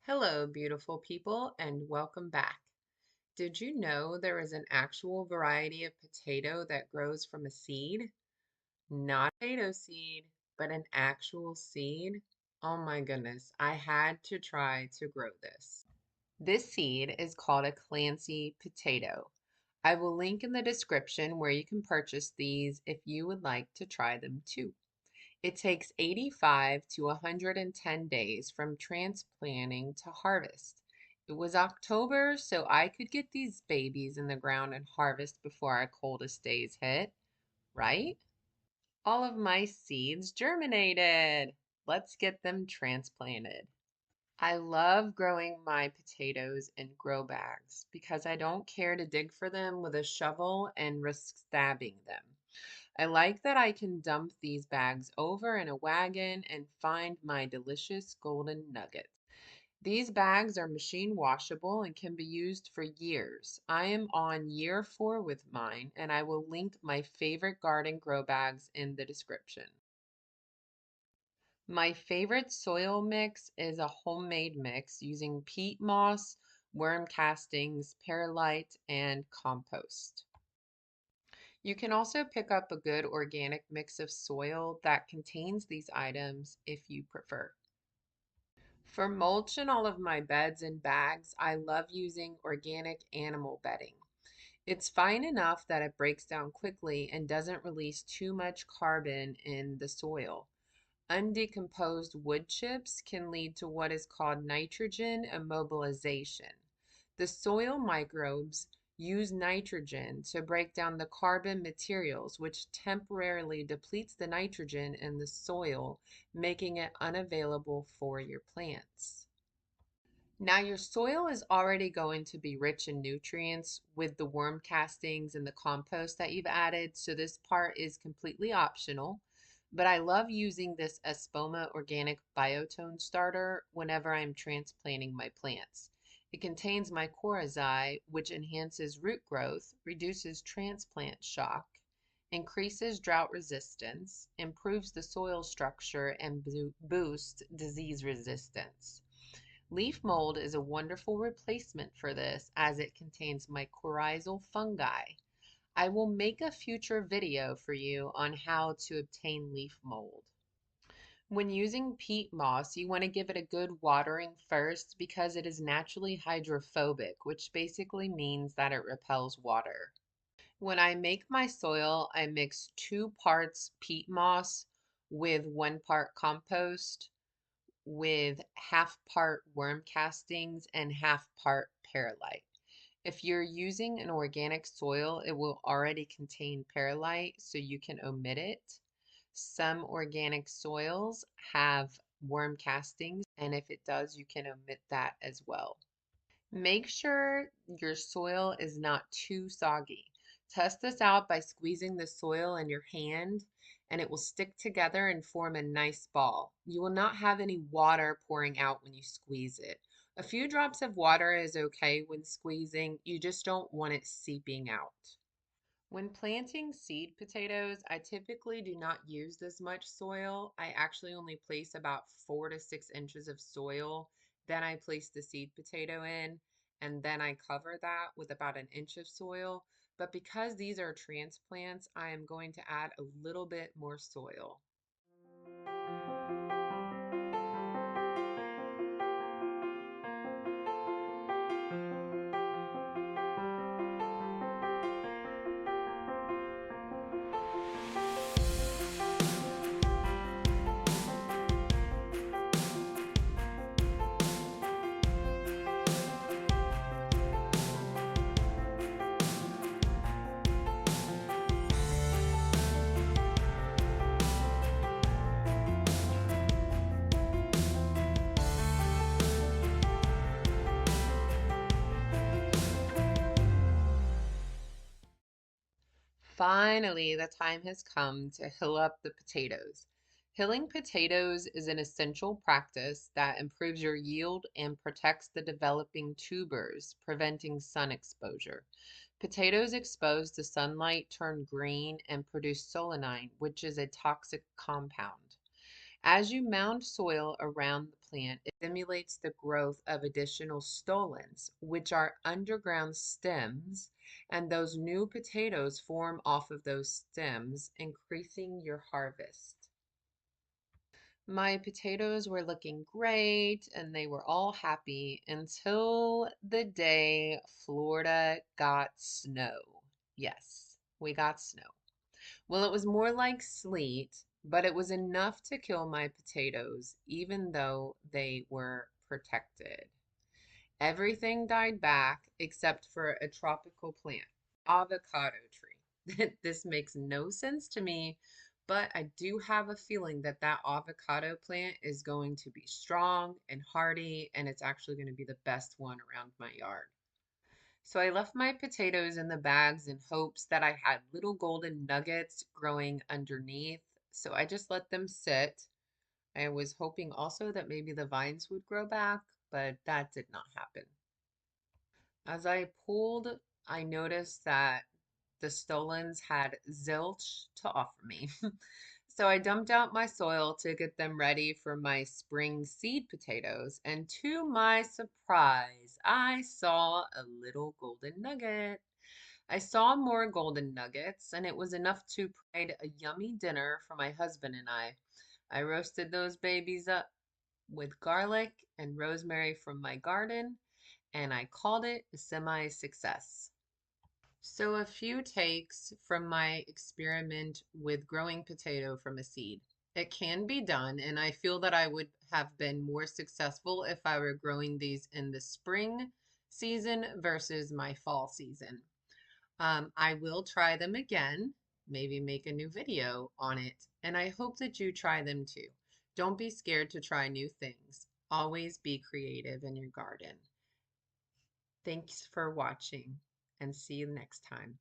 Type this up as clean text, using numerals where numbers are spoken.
Hello, beautiful people, and welcome back. Did you know there is an actual variety of potato that grows from a seed? Not a potato seed, but an actual seed? Oh my goodness, I had to try to grow this. This seed is called a Clancy potato. I will link in the description where you can purchase these if you would like to try them too. It takes 85 to 110 days from transplanting to harvest. It was October, so I could get these babies in the ground and harvest before our coldest days hit, right? All of my seeds germinated. Let's get them transplanted. I love growing my potatoes in grow bags because I don't care to dig for them with a shovel and risk stabbing them. I like that I can dump these bags over in a wagon and find my delicious golden nuggets. These bags are machine washable and can be used for years. I am on year 4 with mine, and I will link my favorite garden grow bags in the description. My favorite soil mix is a homemade mix using peat moss, worm castings, perlite, and compost. You can also pick up a good organic mix of soil that contains these items if you prefer. For mulch in all of my beds and bags, I love using organic animal bedding. It's fine enough that it breaks down quickly and doesn't release too much carbon in the soil. Undecomposed wood chips can lead to what is called nitrogen immobilization. The soil microbes use nitrogen to break down the carbon materials, which temporarily depletes the nitrogen in the soil, making it unavailable for your plants. Now, your soil is already going to be rich in nutrients with the worm castings and the compost that you've added, so this part is completely optional. But I love using this Espoma organic biotone starter whenever I'm transplanting my plants. It contains mycorrhizae, which enhances root growth, reduces transplant shock, increases drought resistance, improves the soil structure, and boosts disease resistance. Leaf mold is a wonderful replacement for this as it contains mycorrhizal fungi. I will make a future video for you on how to obtain leaf mold. When using peat moss, you want to give it a good watering first because it is naturally hydrophobic, which basically means that it repels water. When I make my soil, I mix 2 parts peat moss with 1 part compost with half part worm castings and half part perlite. If you're using an organic soil, it will already contain perlite, so you can omit it. Some organic soils have worm castings, and if it does, you can omit that as well. Make sure your soil is not too soggy. Test this out by squeezing the soil in your hand and it will stick together and form a nice ball. You will not have any water pouring out when you squeeze it. A few drops of water is okay when squeezing, you just don't want it seeping out. When planting seed potatoes, I typically do not use this much soil. I actually only place about 4 to 6 inches of soil. Then I place the seed potato in, and then I cover that with about an inch of soil. But because these are transplants, I am going to add a little bit more soil. Finally, the time has come to hill up the potatoes. Hilling potatoes is an essential practice that improves your yield and protects the developing tubers, preventing sun exposure. Potatoes exposed to sunlight turn green and produce solanine, which is a toxic compound. As you mound soil around the plant, it stimulates the growth of additional stolons, which are underground stems, and those new potatoes form off of those stems, increasing your harvest. My potatoes were looking great and they were all happy until the day Florida got snow. Yes, we got snow. Well, it was more like sleet, but it was enough to kill my potatoes, even though they were protected. Everything died back except for a tropical plant, avocado tree. This makes no sense to me, but I do have a feeling that that avocado plant is going to be strong and hardy, and it's actually going to be the best one around my yard. So I left my potatoes in the bags in hopes that I had little golden nuggets growing underneath. So I just let them sit. I was hoping also that maybe the vines would grow back, but that did not happen. As I pulled, I noticed that the stolons had zilch to offer me. So I dumped out my soil to get them ready for my spring seed potatoes, and to my surprise, I saw a little golden nugget. I saw more golden nuggets, and it was enough to provide a yummy dinner for my husband and I. I roasted those babies up with garlic and rosemary from my garden, and I called it a semi-success. So a few takes from my experiment with growing potato from a seed. It can be done, and I feel that I would have been more successful if I were growing these in the spring season versus my fall season. I will try them again, maybe make a new video on it, and I hope that you try them too. Don't be scared to try new things. Always be creative in your garden. Thanks for watching and see you next time.